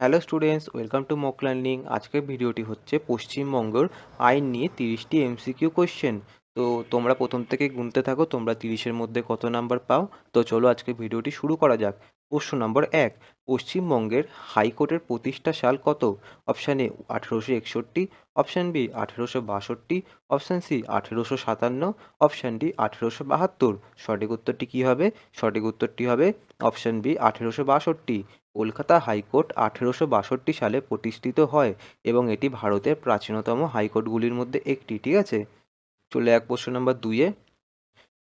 Hello students, welcome to mock learning. আজকের ভিডিওটি হচ্ছে পশ্চিমবঙ্গের আইন নিয়ে 30টি এমসিকিউ কোশ্চেন। তো তোমরা প্রথম থেকে গুনতে থাকো তোমরা 30-এর মধ্যে কত নাম্বার পাও। তো চলো আজকে ভিডিওটি শুরু করা যাক। প্রশ্ন নম্বর 1, পশ্চিমবঙ্গের হাইকোর্টের প্রতিষ্ঠা সাল কত? Option A 1861, option B 1862, option C 1857, option D 1872। সঠিক উত্তরটি কী হবে? সঠিক উত্তরটি হবে অপশান বি 1862। কলকাতা হাইকোর্ট 1862 সালে প্রতিষ্ঠিত হয় এবং এটি ভারতের প্রাচীনতম হাইকোর্টগুলির মধ্যে একটি। ঠিক আছে, চলে এক প্রশ্ন নম্বর 2-এ।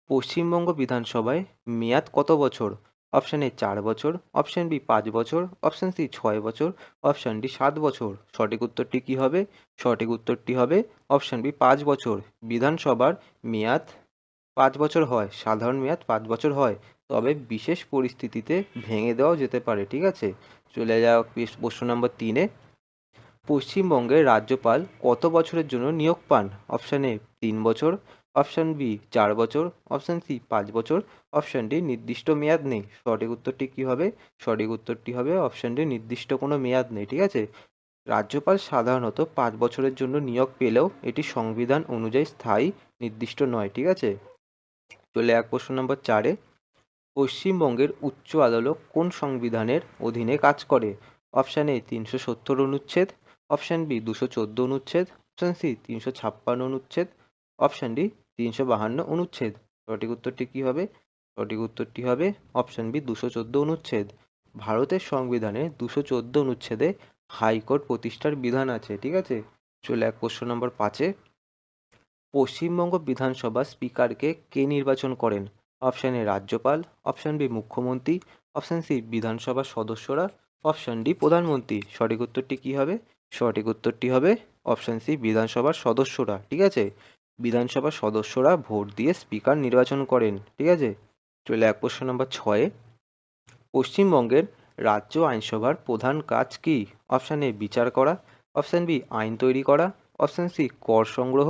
পশ্চিমবঙ্গ বিধানসভায় মেয়াদ কত বছর? অপশান এ 4 বছর, অপশান বি 5 বছর, অপশান সি 6 বছর, অপশান ডি 7 বছর। সঠিক উত্তরটি কী হবে? সঠিক উত্তরটি হবে অপশান বি 5 বছর। বিধানসভার মেয়াদ 5 বছর হয়, সাধারণ মেয়াদ 5 বছর হয়, তবে বিশেষ পরিস্থিতিতে ভেঙে দেওয়াও যেতে পারে। ঠিক আছে, চলে যাওয়া প্রশ্ন নম্বর 3-এ। পশ্চিমবঙ্গের রাজ্যপাল কত বছরের জন্য নিয়োগ পান? অপশান এ 3 বছর, অপশান বি 4 বছর, অপশান সি 5 বছর, অপশান ডি নির্দিষ্ট মেয়াদ নেই। সঠিক উত্তরটি কী হবে? সঠিক উত্তরটি হবে অপশান ডি নির্দিষ্ট কোনো মেয়াদ নেই। ঠিক আছে, রাজ্যপাল সাধারণত 5 বছরের জন্য নিয়োগ পেলেও এটি সংবিধান অনুযায়ী স্থায়ী, নির্দিষ্ট নয়। ঠিক আছে, চলে এক প্রশ্ন নম্বর 4-এ। পশ্চিমবঙ্গের উচ্চ আদালত কোন সংবিধানের অধীনে কাজ করে? অপশান এ 370 অনুচ্ছেদ, অপশান বি 214 অনুচ্ছেদ, অপশান সি 356 অনুচ্ছেদ, অপশান ডি 352 অনুচ্ছেদ। সঠিক উত্তরটি কী হবে? সঠিক উত্তরটি হবে অপশান বি 214 অনুচ্ছেদ। ভারতের সংবিধানে 214 অনুচ্ছেদে হাইকোর্ট প্রতিষ্ঠার বিধান আছে। ঠিক আছে, চলে এক প্রশ্ন নম্বর 5-এ। পশ্চিমবঙ্গ বিধানসভা স্পিকারকে কে নির্বাচন করেন? অপশান এ রাজ্যপাল, অপশান বি মুখ্যমন্ত্রী, অপশান সি বিধানসভার সদস্যরা, অপশান ডি প্রধানমন্ত্রী। সঠিক উত্তরটি কী হবে? সঠিক উত্তরটি হবে অপশান সি বিধানসভার সদস্যরা। ঠিক আছে, বিধানসভার সদস্যরা ভোট দিয়ে স্পিকার নির্বাচন করেন। ঠিক আছে, চলে এক প্রশ্ন নম্বর 6-এ। পশ্চিমবঙ্গের রাজ্য আইনসভার প্রধান কাজ কী? অপশান এ বিচার করা, অপশান বি আইন তৈরি করা, অপশান সি কর সংগ্রহ,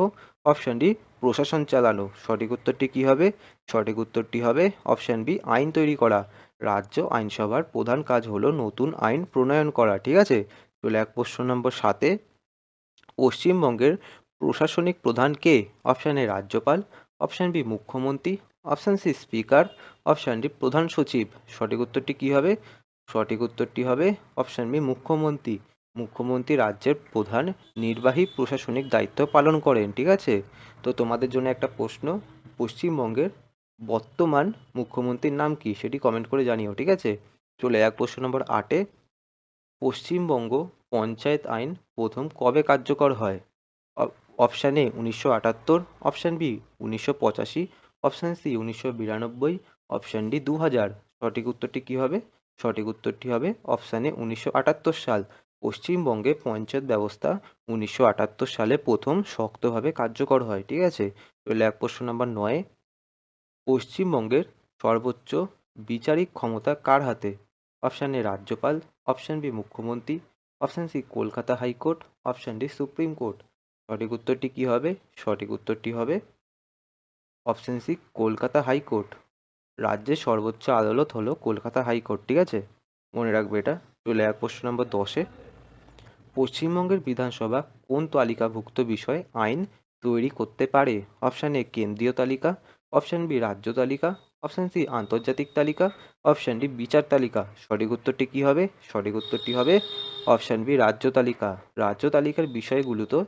অপশান ডি প্রশাসন চালানো। সঠিক উত্তরটি কী হবে? সঠিক উত্তরটি হবে অপশান বি আইন তৈরি করা। রাজ্য আইনসভার প্রধান কাজ হলো নতুন আইন প্রণয়ন করা। ঠিক আছে, চলে এক প্রশ্ন নম্বর 7-এ। পশ্চিমবঙ্গের প্রশাসনিক প্রধান কে? অপশান এ রাজ্যপাল, অপশান বি মুখ্যমন্ত্রী, option C speaker, option D প্রধান সচিব। সঠিক উত্তরটি কী হবে? সঠিক উত্তরটি হবে অপশান বি মুখ্যমন্ত্রী। মুখ্যমন্ত্রী রাজ্যের প্রধান নির্বাহী প্রশাসনিক দায়িত্ব পালন করেন। ঠিক আছে, তো তোমাদের জন্য একটা প্রশ্ন, পশ্চিমবঙ্গের বর্তমান মুখ্যমন্ত্রীর নাম কি সেটি কমেন্ট করে জানিও। ঠিক আছে, চলে এক প্রশ্ন নম্বর 8-এ। পশ্চিমবঙ্গ পঞ্চায়েত আইন প্রথম কবে কার্যকর হয়? Option A 1978, option B 1985, option C 1992, option D 2000। সঠিক উত্তরটি কী হবে? সঠিক উত্তরটি হবে অপশান এ 1978 সাল। পশ্চিমবঙ্গে পঞ্চায়েত ব্যবস্থা 1978 সালে প্রথম শক্তভাবে কার্যকর হয়। ঠিক আছে, চলে এক প্রশ্ন নম্বর 9-এ। পশ্চিমবঙ্গের সর্বোচ্চ বিচারিক ক্ষমতা কার হাতে? অপশান এ রাজ্যপাল, অপশান বি মুখ্যমন্ত্রী, option C Kolkata high court, option D supreme court. সঠিক উত্তরটি কী হবে? সঠিক উত্তরটি হবে অপশান সি কলকাতা হাইকোর্ট। রাজ্যের সর্বোচ্চ আদালত হলো কলকাতা হাইকোর্ট। ঠিক আছে, মনে রাখবে এটা। চলে এক প্রশ্ন নম্বর 10-এ। পশ্চিমবঙ্গের বিধানসভা কোন তালিকাভুক্ত বিষয়ে আইন তৈরি করতে পারে? অপশান এ কেন্দ্রীয় তালিকা, অপশান বি রাজ্য তালিকা, অপশান সি আন্তর্জাতিক তালিকা, অপশান ডি বিচার তালিকা। সঠিক উত্তরটি কী হবে? সঠিক উত্তরটি হবে অপশান বি রাজ্য তালিকা। রাজ্য তালিকার বিষয়গুলোতে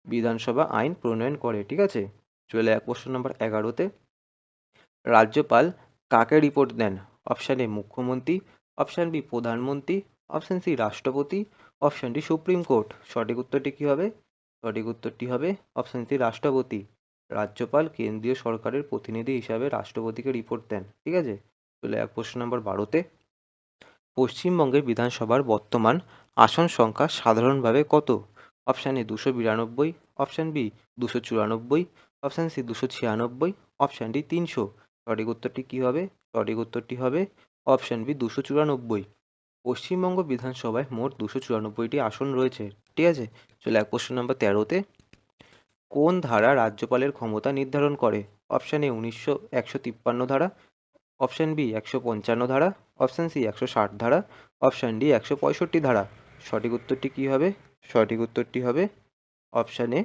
বিধানসভা আইন প্রণয়ন করে। ঠিক আছে, চলে এক প্রশ্ন নম্বর 11-তে। রাজ্যপাল কাকে রিপোর্ট দেন? অপশান এ মুখ্যমন্ত্রী, অপশান বি প্রধানমন্ত্রী, অপশান সি রাষ্ট্রপতি, অপশান ডি সুপ্রিম কোর্ট। সঠিক উত্তরটি কী হবে? সঠিক উত্তরটি হবে অপশান সি রাষ্ট্রপতি। রাজ্যপাল কেন্দ্রীয় সরকারের প্রতিনিধি হিসাবে রাষ্ট্রপতিকে রিপোর্ট দেন। ঠিক আছে, চলে এক প্রশ্ন নম্বর 12-তে। পশ্চিমবঙ্গের বিধানসভার বর্তমান আসন সংখ্যা সাধারণভাবে কত? Option A 292, option B 294, option C 296, option D 300। সঠিক উত্তরটি কী হবে? সঠিক উত্তরটি হবে অপশান বি 294। পশ্চিমবঙ্গ বিধানসভায় মোট 294টি আসন রয়েছে। ঠিক আছে, চলে এক প্রশ্ন নম্বর 13-তে। কোন ধারা রাজ্যপালের ক্ষমতা নির্ধারণ করে? অপশান এ 153 ধারা, অপশান বি 155 ধারা, অপশান সি 160 ধারা, অপশান ডি 165 ধারা। সঠিক উত্তরটি কী হবে? সঠিক উত্তরটি হবে অপশান এ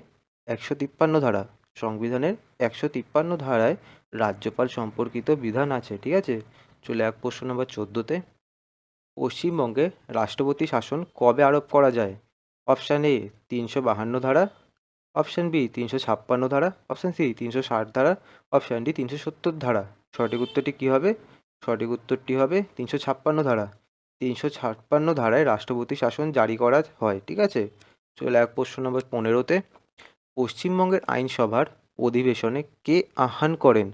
153 ধারা। সংবিধানের 153 ধারায় রাজ্যপাল সম্পর্কিত বিধান আছে, ঠিক আছে। চলে এক প্রশ্ন নম্বর 14তে। পশ্চিমবঙ্গে রাষ্ট্রপতি শাসন কবে আরোপ করা যায়? অপশান এ 352 ধারা, অপশান বি 356 ধারা, অপশান সি 360 ধারা, অপশান ডি 370 ধারা। সঠিক উত্তরটি কী হবে? সঠিক উত্তরটি হবে 356 ধারা। 356 ধারায় রাষ্ট্রপতি শাসন জারি করা হয়, ঠিক আছে। চলে এক প্রশ্ন নম্বর 15তে। পশ্চিমবঙ্গের আইনসভার অধিবেশনে কে আহ্বান করেন?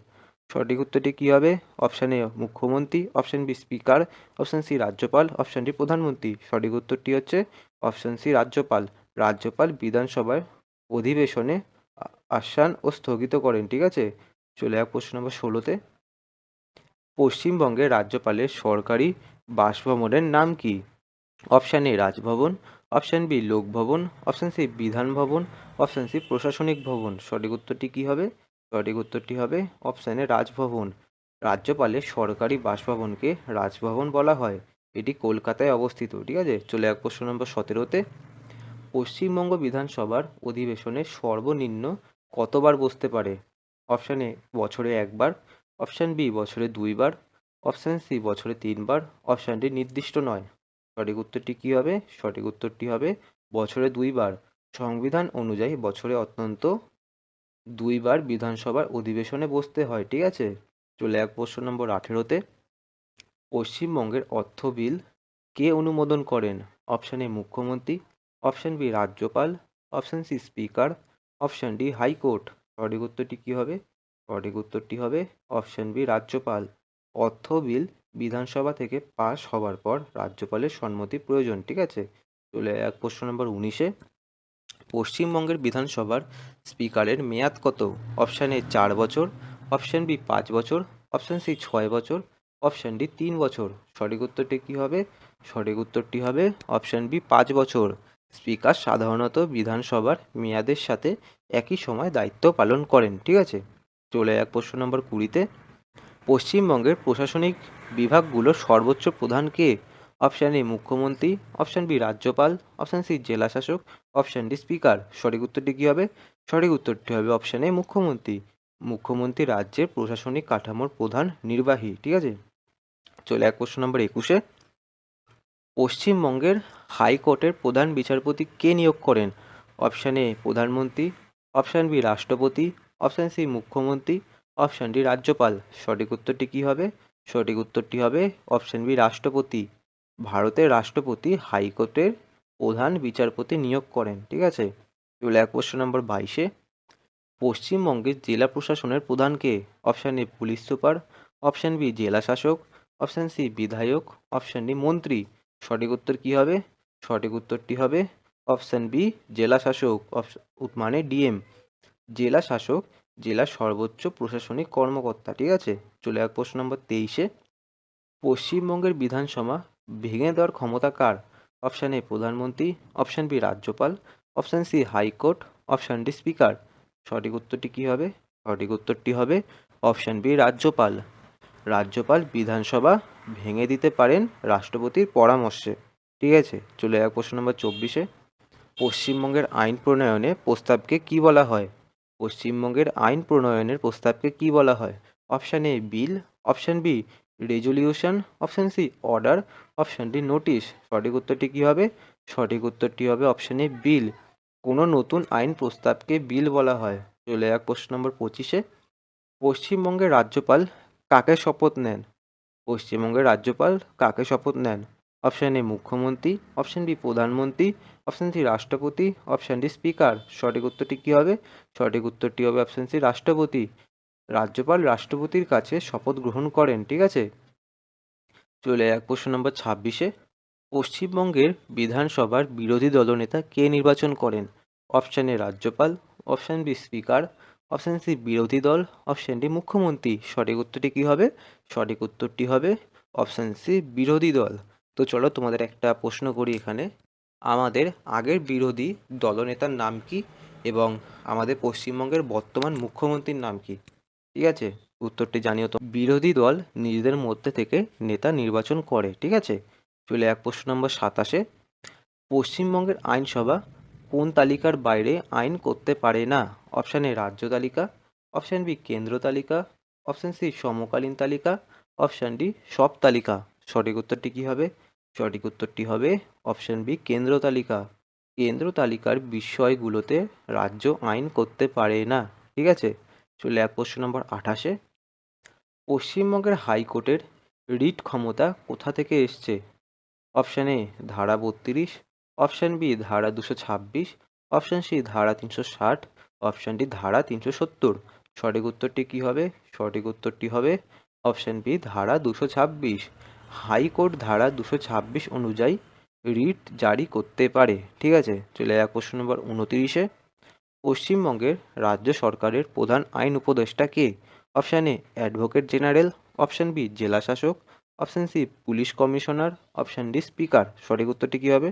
সঠিক উত্তরটি কী হবে? অপশান এ মুখ্যমন্ত্রী, option B speaker, option C রাজ্যপাল, অপশান ডি প্রধানমন্ত্রী। সঠিক উত্তরটি হচ্ছে অপশান সি রাজ্যপাল। রাজ্যপাল বিধানসভার অধিবেশনে আহ্বান ও স্থগিত করেন, ঠিক আছে। চলে এক প্রশ্ন নম্বর 16তে। পশ্চিমবঙ্গের রাজ্যপালের সরকারি বাসভবনের নাম কি? Option A Raj Bhavan, option B Lok Bhavan, option C Bidhan Bhavan, option C প্রশাসনিক ভবন। সঠিক উত্তরটি কী হবে? সঠিক উত্তরটি হবে অপশান এ রাজভবন। রাজ্যপালের সরকারি বাসভবনকে রাজভবন বলা হয়। এটি কলকাতায় অবস্থিত, ঠিক আছে। চলে এক প্রশ্ন নম্বর 17তে। পশ্চিমবঙ্গ বিধানসভার অধিবেশনে সর্বনিম্ন কতবার বসতে পারে? অপশান এ বছরে একবার, অপশান বি বছরে দুইবার, অপশান সি বছরে তিনবার, অপশান ডি নির্দিষ্ট নয়। সঠিক উত্তরটি কী হবে? সঠিক উত্তরটি হবে বছরে দুইবার। সংবিধান অনুযায়ী বছরে অন্তত দুইবার বিধানসভার অধিবেশনে বসতে হয়, ঠিক আছে। চলে এক প্রশ্ন নম্বর 18তে। পশ্চিমবঙ্গের অর্থ বিল কে অনুমোদন করেন? অপশান এ মুখ্যমন্ত্রী, অপশান বি রাজ্যপাল, option C speaker, option D high court. সঠিক উত্তরটি কী হবে? সঠিক উত্তরটি হবে অপশান বি রাজ্যপাল। অর্থ বিল বিধানসভা থেকে পাস হওয়ার পর রাজ্যপালের সম্মতি প্রয়োজন, ঠিক আছে। চলে এক প্রশ্ন নম্বর 19-এ। পশ্চিমবঙ্গের বিধানসভার স্পিকারের মেয়াদ কত? অপশান এ 4 বছর, অপশান বি 5 বছর, অপশান সি 6 বছর, অপশান ডি 3 বছর। সঠিক উত্তরটি কী হবে? সঠিক উত্তরটি হবে অপশান বি 5 বছর। স্পিকার সাধারণত বিধানসভার মেয়াদের সাথে একই সময় দায়িত্ব পালন করেন, ঠিক আছে। চলে এক প্রশ্ন নম্বর 20-তে। পশ্চিমবঙ্গের প্রশাসনিক বিভাগগুলোর সর্বোচ্চ প্রধান কে? অপশান এ মুখ্যমন্ত্রী, অপশান বি রাজ্যপাল, অপশান সি জেলাশাসক, অপশান ডি স্পিকার। সঠিক উত্তরটি কী হবে? সঠিক উত্তরটি হবে অপশান এ মুখ্যমন্ত্রী। মুখ্যমন্ত্রী রাজ্যের প্রশাসনিক কাঠামোর প্রধান নির্বাহী, ঠিক আছে। চলে এক প্রশ্ন নম্বর 21-এ। পশ্চিমবঙ্গের হাইকোর্টের প্রধান বিচারপতি কে নিয়োগ করেন? অপশান এ প্রধানমন্ত্রী, অপশান বি রাষ্ট্রপতি, অপশান সি মুখ্যমন্ত্রী, অপশান ডি রাজ্যপাল। সঠিক উত্তরটি কী হবে? সঠিক উত্তরটি হবে অপশান বি রাষ্ট্রপতি। ভারতের রাষ্ট্রপতি হাইকোর্টের প্রধান বিচারপতি নিয়োগ করেন, ঠিক আছে। চলে এক প্রশ্ন নম্বর 22-এ। পশ্চিমবঙ্গের জেলা প্রশাসনের প্রধান কে? Option A police super, option B জেলা শাসক, অপশান সি বিধায়ক, অপশান ডি মন্ত্রী। সঠিক উত্তর কী হবে? সঠিক উত্তরটি হবে অপশান বি জেলা শাসক, মানে ডিএম। জেলা শাসক জেলার সর্বোচ্চ প্রশাসনিক কর্মকর্তা, ঠিক আছে। চলে এক প্রশ্ন নম্বর 23-এ। পশ্চিমবঙ্গের বিধানসভা ভেঙে দেওয়ার ক্ষমতা কার? অপশান এ প্রধানমন্ত্রী, অপশান বি রাজ্যপাল, option C high court, option D speaker. সঠিক উত্তরটি কী হবে? সঠিক উত্তরটি হবে অপশান বি রাজ্যপাল। রাজ্যপাল বিধানসভা ভেঙে দিতে পারেন রাষ্ট্রপতির পরামর্শে, ঠিক আছে। চলে যাক প্রশ্ন নম্বর 24-এ। পশ্চিমবঙ্গের আইন প্রণয়নের প্রস্তাবকে কী বলা হয়? পশ্চিমবঙ্গের আইন প্রণয়নের প্রস্তাবকে কী বলা হয়? Option A bill, option B resolution, option C order, option D notice. সঠিক উত্তরটি কী হবে? সঠিক উত্তরটি হবে অপশান এ বিল। কোনো নতুন আইন প্রস্তাবকে বিল বলা হয়। চলে যাক প্রশ্ন নম্বর 25-এ। পশ্চিমবঙ্গের রাজ্যপাল কাকে শপথ নেন? পশ্চিমবঙ্গের রাজ্যপাল কাকে শপথ নেন? অপশান এ মুখ্যমন্ত্রী, অপশান বি প্রধানমন্ত্রী, অপশান সি রাষ্ট্রপতি, অপশান ডি স্পিকার। সঠিক উত্তরটি কী হবে? সঠিক উত্তরটি হবে অপশান সি রাষ্ট্রপতি। রাজ্যপাল রাষ্ট্রপতির কাছে শপথ গ্রহণ করেন, ঠিক আছে। চলে এক প্রশ্ন নম্বর 26-এ। পশ্চিমবঙ্গের বিধানসভার বিরোধী দলনেতা কে নির্বাচন করেন? অপশান এ রাজ্যপাল, option B speaker, option C বিরোধী দল, অপশান ডি মুখ্যমন্ত্রী। সঠিক উত্তরটি কী হবে? সঠিক উত্তরটি হবে অপশান সি বিরোধী দল। তো চলো তোমাদের একটা প্রশ্ন করি এখানে। আমাদের আগের বিরোধী দলনেতার নাম কি এবং আমাদের পশ্চিমবঙ্গের বর্তমান মুখ্যমন্ত্রীর নাম কি? ঠিক আছে, উত্তরটি জানিও তো। বিরোধী দল নিজেদের মধ্যে থেকে নেতা নির্বাচন করে, ঠিক আছে। চলে এক প্রশ্ন নম্বর 27-এ। পশ্চিমবঙ্গের আইনসভা কোন তালিকার বাইরে আইন করতে পারে না? অপশান এ রাজ্য তালিকা, অপশান বি কেন্দ্র তালিকা, অপশান সি সমকালীন তালিকা, অপশান ডি সব তালিকা। সঠিক উত্তরটি কী হবে? সঠিক উত্তরটি হবে অপশান বি কেন্দ্র তালিকা। কেন্দ্র তালিকার বিষয়গুলোতে রাজ্য আইন করতে পারে না। ঠিক আছে, চলে প্রশ্ন নম্বর 28-এ। পশ্চিমবঙ্গের হাইকোর্টের রিট ক্ষমতা কোথা থেকে এসছে? অপশান এ ধারা 32, অপশান বি ধারা 226, অপশান সি ধারা 360, অপশান ডি ধারা 370। সঠিক উত্তরটি কী হবে? সঠিক উত্তরটি হবে অপশান বি ধারা 226। হাইকোর্ট ধারা 226 অনুযায়ী রিট জারি করতে পারে। ঠিক আছে, চলে যাক প্রশ্ন নম্বর 29-এ। পশ্চিমবঙ্গের রাজ্য সরকারের প্রধান আইন উপদেষ্টা কে? Option A advocate general, option B জেলা শাসক, option C police commissioner, option D speaker. সঠিক উত্তরটি কী হবে?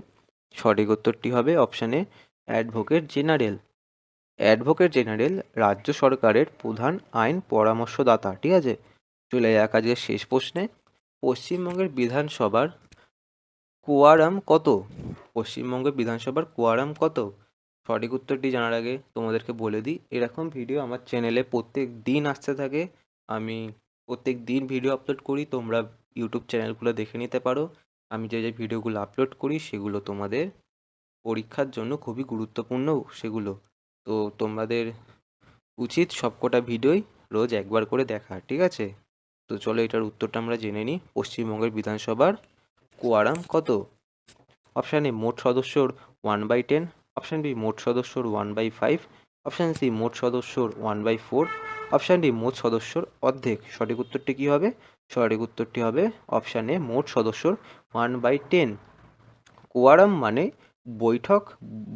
সঠিক উত্তরটি হবে option A advocate general. Advocate general রাজ্য সরকারের প্রধান আইন পরামর্শদাতা। ঠিক আছে, চলে যাক আজকের শেষ প্রশ্নে। পশ্চিমবঙ্গের বিধানসভার কোয়ারাম কত? পশ্চিমবঙ্গের বিধানসভার কোয়ারাম কত? সঠিক উত্তরটি জানার আগে তোমাদেরকে বলে দিই, এরকম ভিডিও আমার চ্যানেলে প্রত্যেক দিন আসতে থাকে। আমি প্রত্যেক দিন ভিডিও আপলোড করি, তোমরা ইউটিউব চ্যানেলগুলো দেখে নিতে পারো। আমি যে যে ভিডিওগুলো আপলোড করি সেগুলো তোমাদের পরীক্ষার জন্য খুবই গুরুত্বপূর্ণ সেগুলো। তো তোমাদের উচিত সবকটা ভিডিওই রোজ একবার করে দেখা। ঠিক আছে, তো চলো এটার উত্তরটা আমরা জেনে নিই। পশ্চিমবঙ্গের বিধানসভার কোয়ারাম কত? অপশান এ মোট সদস্যর 1/10, অপশান বি মোট সদস্যর 1/5, অপশান সি মোট সদস্যর 1/4, অপশান ডি মোট সদস্যর অর্ধেক। সঠিক উত্তরটি কী হবে? সঠিক উত্তরটি হবে অপশান এ মোট সদস্যর 1/10। কোয়ারাম মানে বৈঠক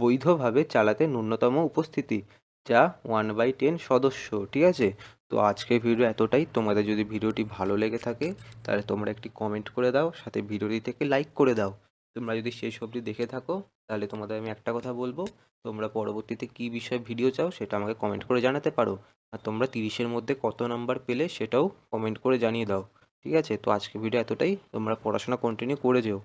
বৈধভাবে চালাতে ন্যূনতম উপস্থিতি, যা 1/10 সদস্য। ঠিক আছে, তো আজকের ভিডিও এতটাই। তোমাদের যদি ভিডিওটি ভালো লেগে থাকে তাহলে তোমরা একটি কমেন্ট করে দাও, সাথে ভিডিওটি থেকে লাইক করে দাও। তোমরা যদি শেষ অবধি দেখে থাকো তাহলে তোমাদের আমি একটা কথা বলবো, তোমরা পরবর্তীতে কী বিষয়ে ভিডিও চাও সেটা আমাকে কমেন্ট করে জানাতে পারো। আর তোমরা 30-এর মধ্যে কত নাম্বার পেলে সেটাও কমেন্ট করে জানিয়ে দাও। ঠিক আছে, তো আজকের ভিডিও এতটাই। তোমরা পড়াশোনা কন্টিনিউ করে যেও।